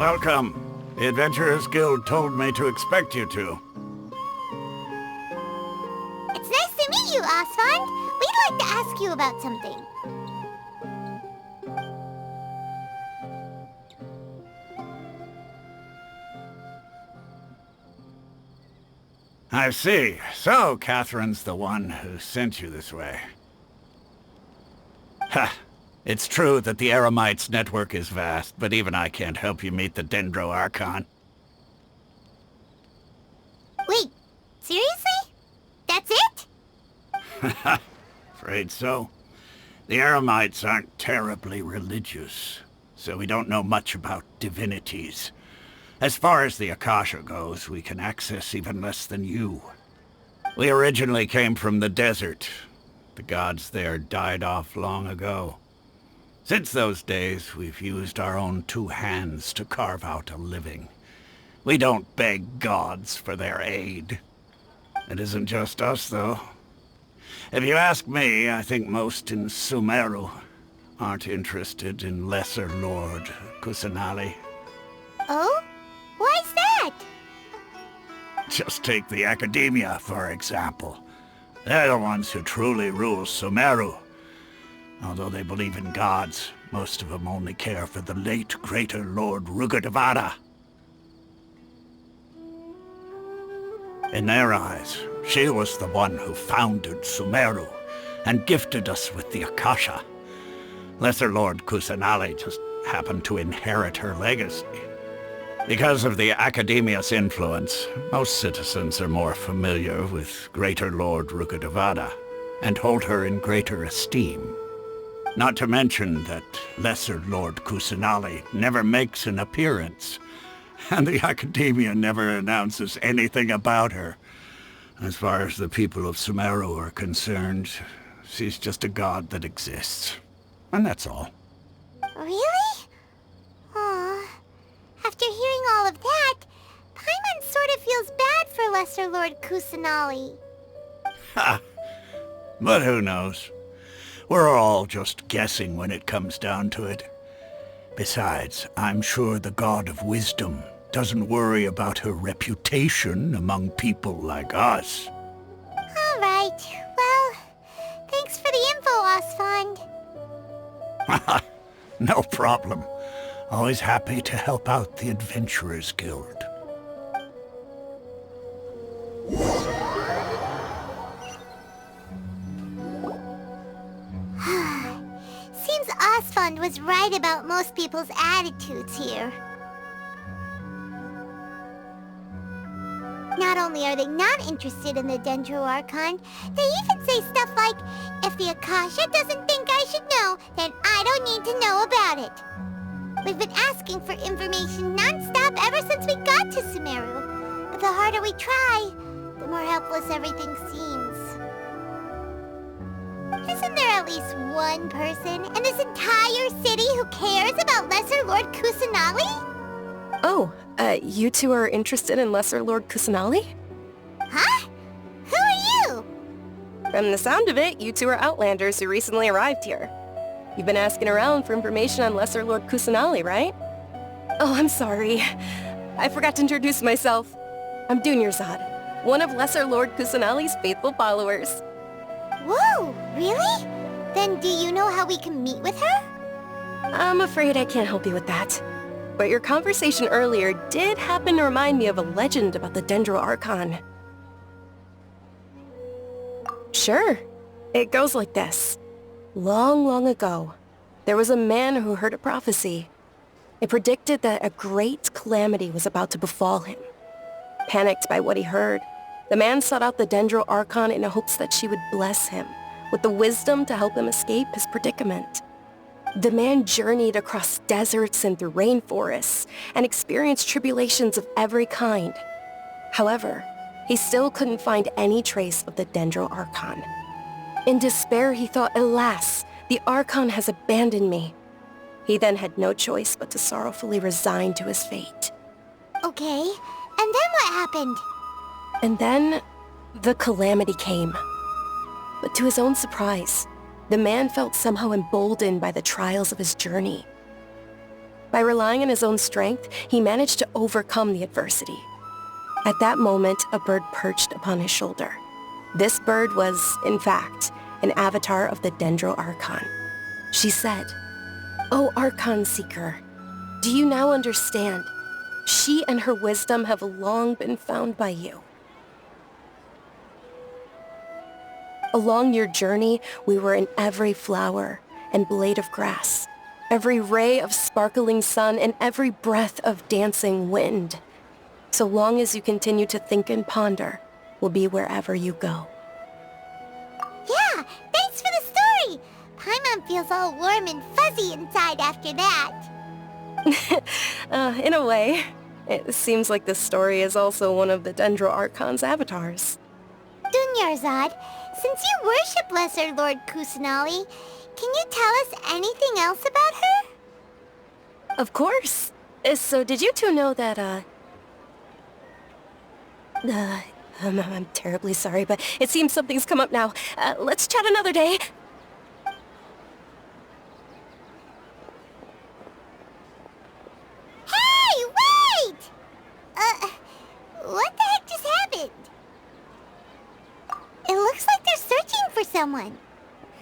Welcome. The Adventurers Guild told me to expect you two. It's nice to meet you, Oswald. We'd like to ask you about something. I see. So, Catherine's the one who sent you this way. Ha! It's true that the Eremites' network is vast, but even I can't help you meet the Dendro Archon. Wait, seriously? That's it? Afraid so. The Eremites aren't terribly religious, so we don't know much about divinities. As far as the Akasha goes, we can access even less than you. We originally came from the desert. The gods there died off long ago. Since those days, we've used our own two hands to carve out a living. We don't beg gods for their aid. It isn't just us, though. If you ask me, I think most in Sumeru aren't interested in Lesser Lord Kusanali. Oh? Why's that? Just take the Academia, for example. They're the ones who truly rule Sumeru. Although they believe in gods, most of them only care for the late Greater Lord Rugurdevada. In their eyes, she was the one who founded Sumeru and gifted us with the Akasha. Lesser Lord Kusanali just happened to inherit her legacy. Because of the Academia's influence, most citizens are more familiar with Greater Lord Rugurdevada and hold her in greater esteem. Not to mention that Lesser Lord Kusanali never makes an appearance, and the Academia never announces anything about her. As far as the people of Sumeru are concerned, she's just a god that exists. And that's all. Really? Aw. After hearing all of that, Paimon sort of feels bad for Lesser Lord Kusanali. Ha! But who knows? We're all just guessing when it comes down to it. Besides, I'm sure the God of Wisdom doesn't worry about her reputation among people like us. All right. Well, thanks for the info, Osfond. No problem. Always happy to help out the Adventurers Guild. Seems Osfond was right about most people's attitudes here. Not only are they not interested in the Dendro Archon, they even say stuff like, if the Akasha doesn't think I should know, then I don't need to know about it. We've been asking for information non-stop ever since we got to Sumeru. But the harder we try, the more helpless everything seems. Isn't there at least one person in this entire city who cares about Lesser Lord Kusanali? Oh, you two are interested in Lesser Lord Kusanali? Huh? Who are you? From the sound of it, you two are Outlanders who recently arrived here. You've been asking around for information on Lesser Lord Kusanali, right? Oh, I'm sorry. I forgot to introduce myself. I'm Dunyarzad, one of Lesser Lord Kusanali's faithful followers. Whoa, really? Then do you know how we can meet with her? I'm afraid I can't help you with that. But your conversation earlier did happen to remind me of a legend about the Dendro Archon. Sure. It goes like this. Long, long ago, there was a man who heard a prophecy. It predicted that a great calamity was about to befall him. Panicked by what he heard, the man sought out the Dendro Archon in hopes that she would bless him with the wisdom to help him escape his predicament. The man journeyed across deserts and through rainforests and experienced tribulations of every kind. However, he still couldn't find any trace of the Dendro Archon. In despair, he thought, alas, the Archon has abandoned me. He then had no choice but to sorrowfully resign to his fate. Okay, and then what happened? And then, the calamity came. But to his own surprise, the man felt somehow emboldened by the trials of his journey. By relying on his own strength, he managed to overcome the adversity. At that moment, a bird perched upon his shoulder. This bird was, in fact, an avatar of the Dendro Archon. She said, "O Archon Seeker, do you now understand? She and her wisdom have long been found by you. Along your journey, we were in every flower and blade of grass, every ray of sparkling sun, and every breath of dancing wind. So long as you continue to think and ponder, we'll be wherever you go." Yeah, thanks for the story! Paimon feels all warm and fuzzy inside after that. In a way. It seems like this story is also one of the Dendro Archon's avatars. Dunyarzad, since you worship Lesser Lord Kusanali, can you tell us anything else about her? Of course. So did you two know that, I'm terribly sorry, but it seems something's come up now. Let's chat another day. Hey, wait! What the heck just happened? It looks like they're searching for someone.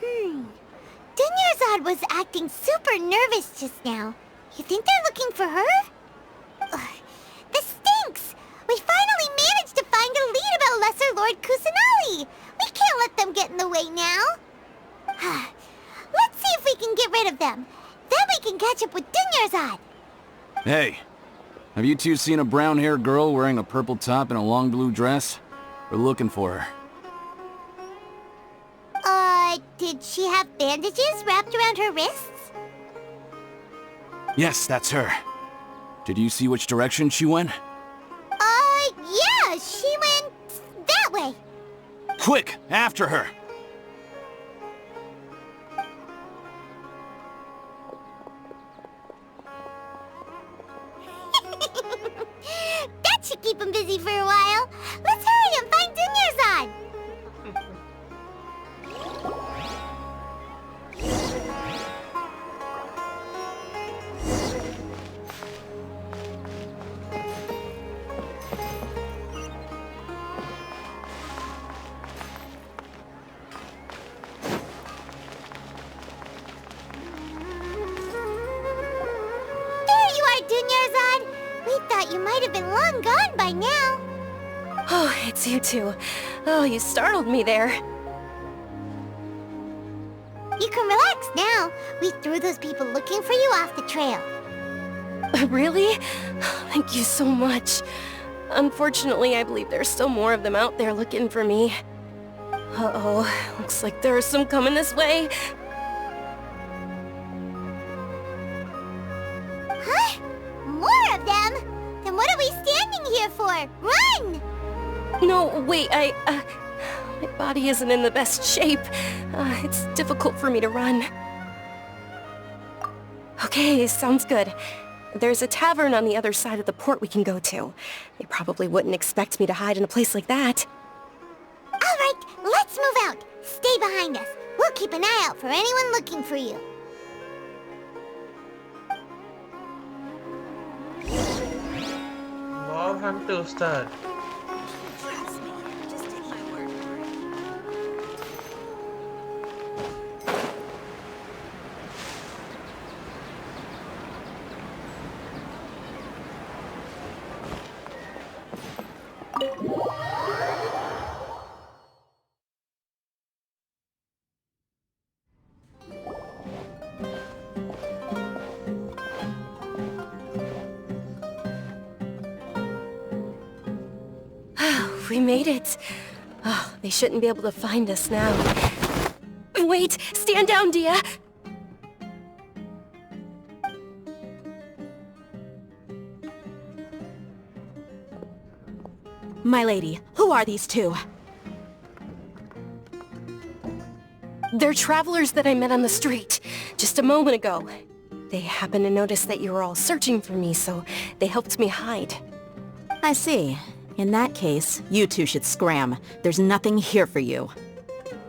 Dunyarzad was acting super nervous just now. You think they're looking for her? This stinks! We finally managed to find a lead about Lesser Lord Kusanali! We can't let them get in the way now. Let's see if we can get rid of them. Then we can catch up with Dunyarzad. Hey, have you two seen a brown-haired girl wearing a purple top and a long blue dress? We're looking for her. Did she have bandages wrapped around her wrists? Yes, that's her. Did you see which direction she went? Yeah, she went that way. Quick, after her! That should keep him busy for a while. Let's hurry and find Dunyarzad. Dunyarzad, we thought you might have been long gone by now. Oh, it's you two. Oh, you startled me there. You can relax now. We threw those people looking for you off the trail. Really? Thank you so much. Unfortunately, I believe there's still more of them out there looking for me. Uh-oh, looks like there are some coming this way. Huh? More of them? Then what are we standing here for? Run! No, wait, my body isn't in the best shape. It's difficult for me to run. Okay, sounds good. There's a tavern on the other side of the port we can go to. They probably wouldn't expect me to hide in a place like that. All right, let's move out. Stay behind us. We'll keep an eye out for anyone looking for you. Wow, Hunter Ustad. We made it. Oh, they shouldn't be able to find us now. Wait! Stand down, Dia! My lady, who are these two? They're travelers that I met on the street, just a moment ago. They happened to notice that you were all searching for me, so they helped me hide. I see. In that case, you two should scram. There's nothing here for you.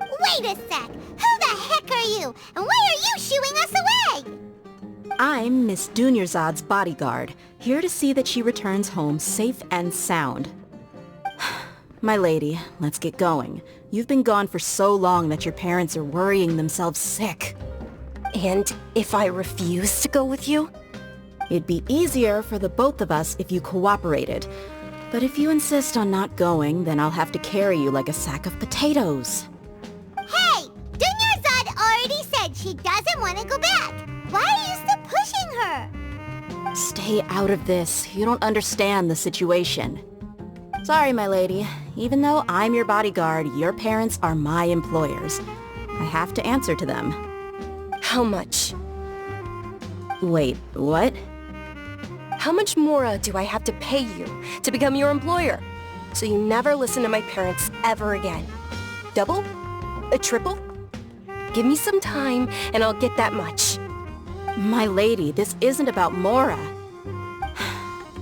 Wait a sec! Who the heck are you? And why are you shooing us away? I'm Miss Dunyarzad's bodyguard, here to see that she returns home safe and sound. My lady, let's get going. You've been gone for so long that your parents are worrying themselves sick. And if I refuse to go with you? It'd be easier for the both of us if you cooperated. But if you insist on not going, then I'll have to carry you like a sack of potatoes. Hey! Dunyarzad already said she doesn't want to go back. Why are you still pushing her? Stay out of this. You don't understand the situation. Sorry, my lady. Even though I'm your bodyguard, your parents are my employers. I have to answer to them. How much? Wait, what? How much more do I have to pay you to become your employer? So you never listen to my parents ever again. Double? A triple? Give me some time and I'll get that much. My lady, this isn't about Mora.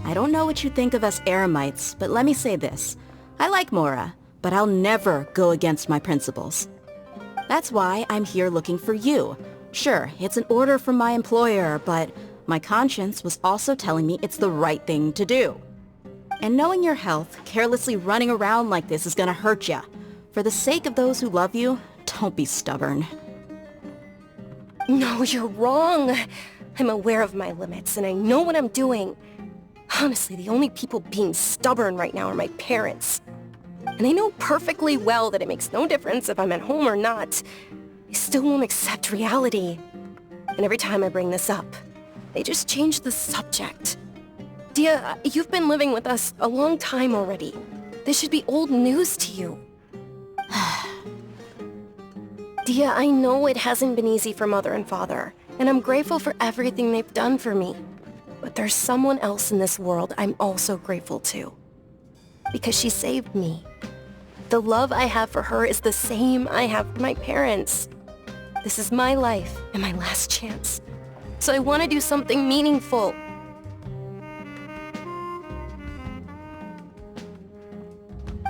I don't know what you think of us Eremites, but let me say this. I like Mora, but I'll never go against my principles. That's why I'm here looking for you. Sure, it's an order from my employer, but my conscience was also telling me it's the right thing to do. And knowing your health, carelessly running around like this is gonna hurt ya. For the sake of those who love you, don't be stubborn. No, you're wrong. I'm aware of my limits and I know what I'm doing. Honestly, the only people being stubborn right now are my parents. And I know perfectly well that it makes no difference if I'm at home or not. They still won't accept reality. And every time I bring this up, they just change the subject. Dia, you've been living with us a long time already. This should be old news to you. Dia, I know it hasn't been easy for Mother and Father, and I'm grateful for everything they've done for me. But there's someone else in this world I'm also grateful to. Because she saved me. The love I have for her is the same I have for my parents. This is my life and my last chance. So I want to do something meaningful.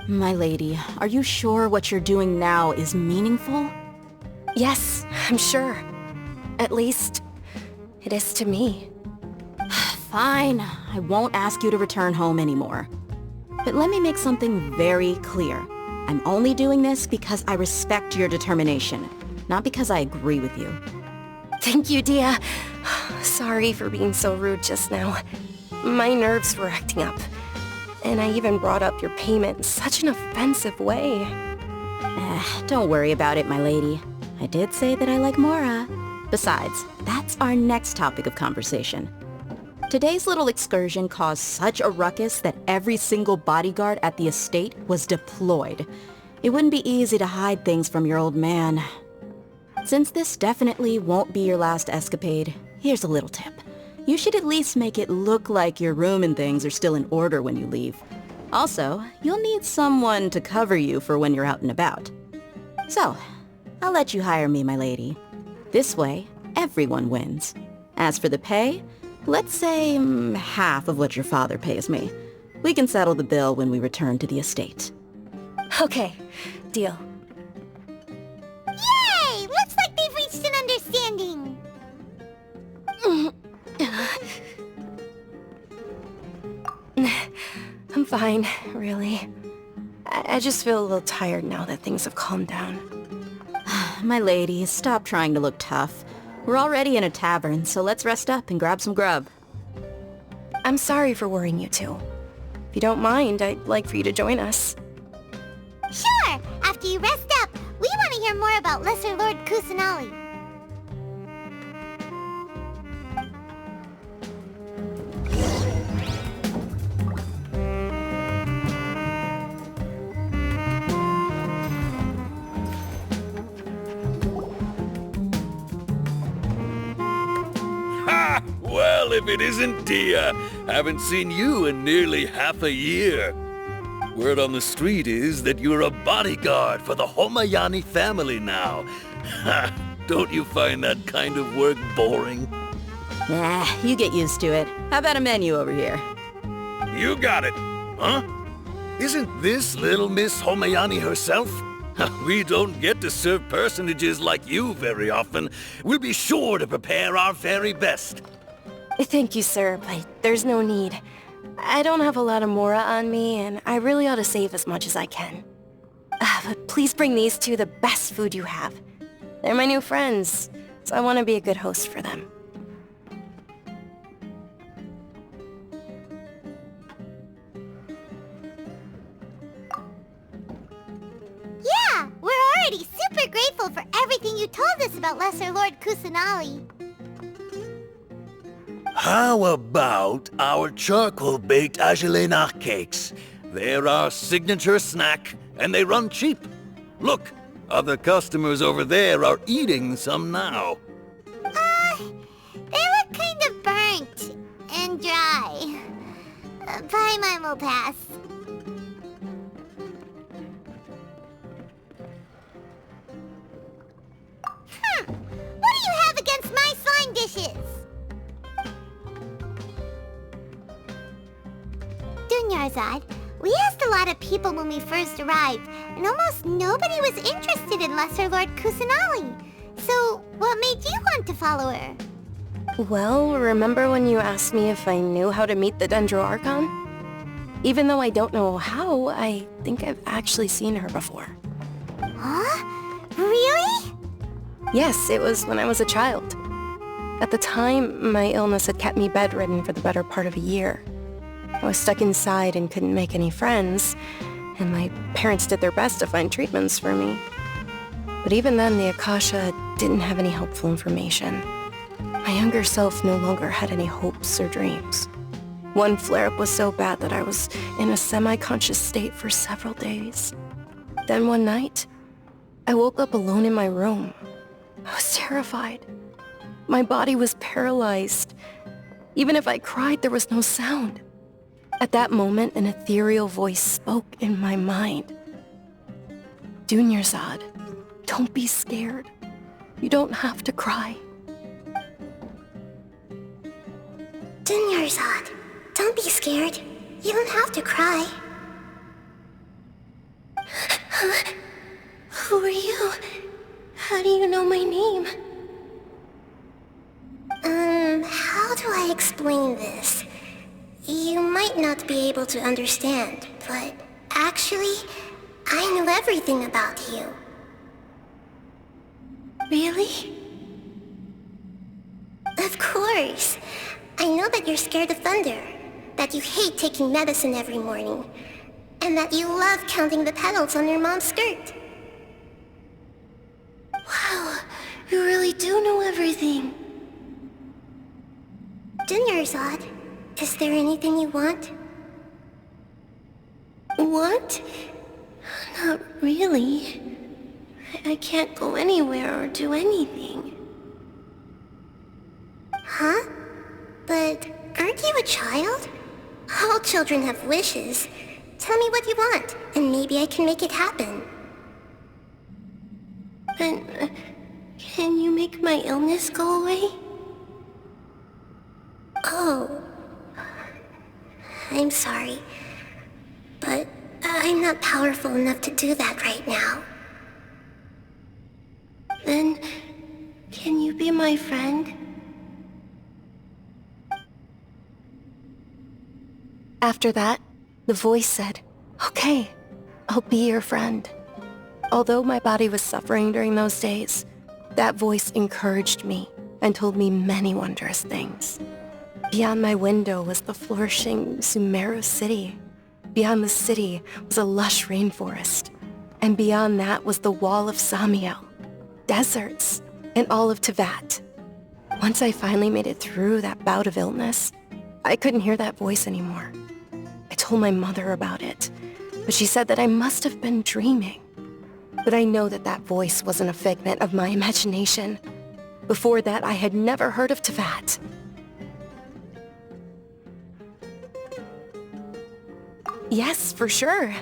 My lady, are you sure what you're doing now is meaningful? Yes, I'm sure. At least, it is to me. Fine, I won't ask you to return home anymore. But let me make something very clear. I'm only doing this because I respect your determination, not because I agree with you. Thank you, Dia. Sorry for being so rude just now. My nerves were acting up. And I even brought up your payment in such an offensive way. Don't worry about it, my lady. I did say that I like Mora. Besides, that's our next topic of conversation. Today's little excursion caused such a ruckus that every single bodyguard at the estate was deployed. It wouldn't be easy to hide things from your old man. Since this definitely won't be your last escapade, here's a little tip. You should at least make it look like your room and things are still in order when you leave. Also, you'll need someone to cover you for when you're out and about. So, I'll let you hire me, my lady. This way, everyone wins. As for the pay, let's say half of what your father pays me. We can settle the bill when we return to the estate. Okay, deal. Yay! Looks like they've reached an understanding. I'm fine, really. I just feel a little tired now that things have calmed down. My lady, stop trying to look tough. We're already in a tavern, so let's rest up and grab some grub. I'm sorry for worrying you two. If you don't mind, I'd like for you to join us. Sure! After you rest up, we want to hear more about Lesser Lord Kusanali. Ha! Well, if it isn't Dia. Haven't seen you in nearly half a year. Word on the street is that you're a bodyguard for the Homayani family now. Ha! Don't you find that kind of work boring? Nah, you get used to it. How about a menu over here? You got it. Huh? Isn't this little Miss Homayani herself? We don't get to serve personages like you very often. We'll be sure to prepare our very best. Thank you, sir, but there's no need. I don't have a lot of Mora on me, and I really ought to save as much as I can. But please bring these two the best food you have. They're my new friends, so I want to be a good host for them. Yeah, we're already super grateful for everything you told us about Lesser Lord Kusanali. How about our charcoal-baked Agelenach cakes? They're our signature snack, and they run cheap. Look, other customers over there are eating some now. They look kind of burnt and dry. Paimon will pass. What do you have against my slime dishes? Dunyarzad, we asked a lot of people when we first arrived, and almost nobody was interested in Lesser Lord Kusanali. So, what made you want to follow her? Well, remember when you asked me if I knew how to meet the Dendro Archon? Even though I don't know how, I think I've actually seen her before. Huh? Really? Yes, it was when I was a child. At the time, my illness had kept me bedridden for the better part of a year. I was stuck inside and couldn't make any friends, and my parents did their best to find treatments for me. But even then, the Akasha didn't have any helpful information. My younger self no longer had any hopes or dreams. One flare-up was so bad that I was in a semi-conscious state for several days. Then one night, I woke up alone in my room. I was terrified. My body was paralyzed. Even if I cried, there was no sound. At that moment, an ethereal voice spoke in my mind. Dunyarzad, don't be scared. You don't have to cry. Dunyarzad, don't be scared. You don't have to cry. Who are you? How do you know my name? How do I explain this? You might not be able to understand, but actually, I know everything about you. Really? Of course. I know that you're scared of thunder, that you hate taking medicine every morning, and that you love counting the petals on your mom's skirt. Wow, you really do know everything. Dunyarzad, is there anything you want? Want? Not really. I can't go anywhere or do anything. Huh? But aren't you a child? All children have wishes. Tell me what you want, and maybe I can make it happen. But can you make my illness go away? Oh. I'm sorry, but I'm not powerful enough to do that right now. Then, can you be my friend? After that, the voice said, "Okay, I'll be your friend." Although my body was suffering during those days, that voice encouraged me and told me many wondrous things. Beyond my window was the flourishing Sumeru city. Beyond the city was a lush rainforest. And beyond that was the wall of Samiel, deserts, and all of Tevat. Once I finally made it through that bout of illness, I couldn't hear that voice anymore. I told my mother about it, but she said that I must have been dreaming. But I know that that voice wasn't a figment of my imagination. Before that, I had never heard of Tevat. Yes, for sure.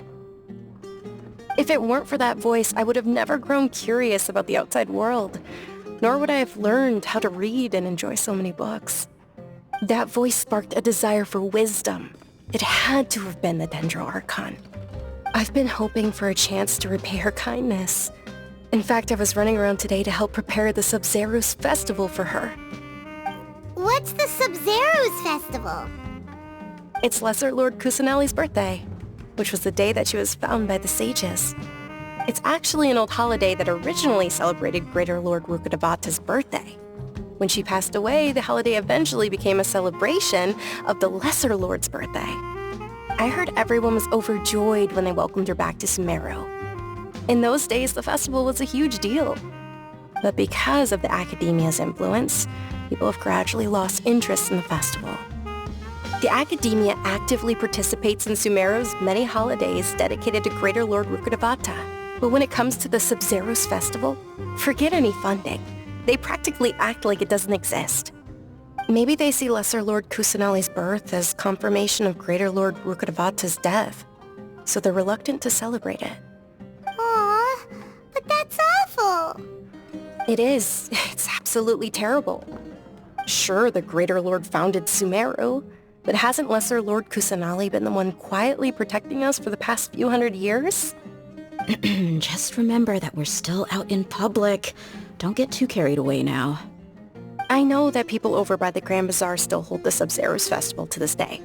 If it weren't for that voice, I would have never grown curious about the outside world, nor would I have learned how to read and enjoy so many books. That voice sparked a desire for wisdom. It had to have been the Dendro Archon. I've been hoping for a chance to repay her kindness. In fact, I was running around today to help prepare the Sub-Zerus festival for her. What's the Sub-Zero's festival? It's Lesser Lord Kusanali's birthday, which was the day that she was found by the sages. It's actually an old holiday that originally celebrated Greater Lord Rukkhadevata's birthday. When she passed away, the holiday eventually became a celebration of the Lesser Lord's birthday. I heard everyone was overjoyed when they welcomed her back to Sumeru. In those days, the festival was a huge deal. But because of the academia's influence, people have gradually lost interest in the festival. The academia actively participates in Sumeru's many holidays dedicated to Greater Lord Rukkhadevata. But when it comes to the Sub-Zero's festival, forget any funding. They practically act like it doesn't exist. Maybe they see Lesser Lord Kusanali's birth as confirmation of Greater Lord Rukkhadevata's death, so they're reluctant to celebrate it. Aw, but that's awful. It is. It's absolutely terrible. Sure, the Greater Lord founded Sumeru, but hasn't Lesser Lord Kusanali been the one quietly protecting us for the past few hundred years? Just remember that we're still out in public. Don't get too carried away now. I know that people over by the Grand Bazaar still hold the Sub-Zero's festival to this day.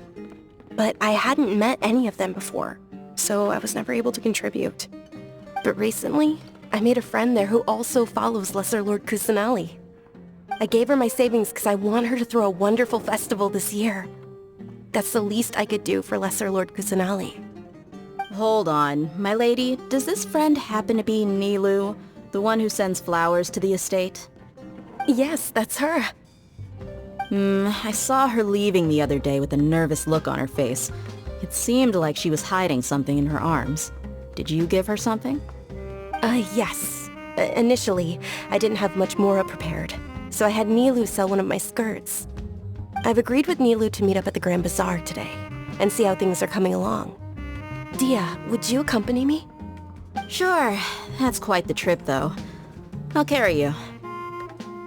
But I hadn't met any of them before, so I was never able to contribute. But recently, I made a friend there who also follows Lesser Lord Kusanali. I gave her my savings because I want her to throw a wonderful festival this year. That's the least I could do for Lesser Lord Kusanali. Hold on, my lady. Does this friend happen to be Nilu, the one who sends flowers to the estate? Yes, that's her. I saw her leaving the other day with a nervous look on her face. It seemed like she was hiding something in her arms. Did you give her something? Yes. Initially, I didn't have much Mora prepared, so I had Nilu sell one of my skirts. I've agreed with Nilu to meet up at the Grand Bazaar today, and see how things are coming along. Dia, would you accompany me? Sure. That's quite the trip, though. I'll carry you.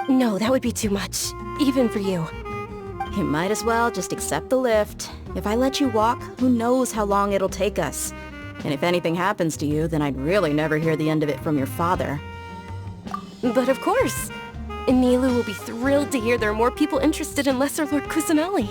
No, that would be too much, even for you. You might as well just accept the lift. If I let you walk, who knows how long it'll take us. And if anything happens to you, then I'd really never hear the end of it from your father. But of course! Nilu will be thrilled to hear there are more people interested in Lesser Lord Kusanali.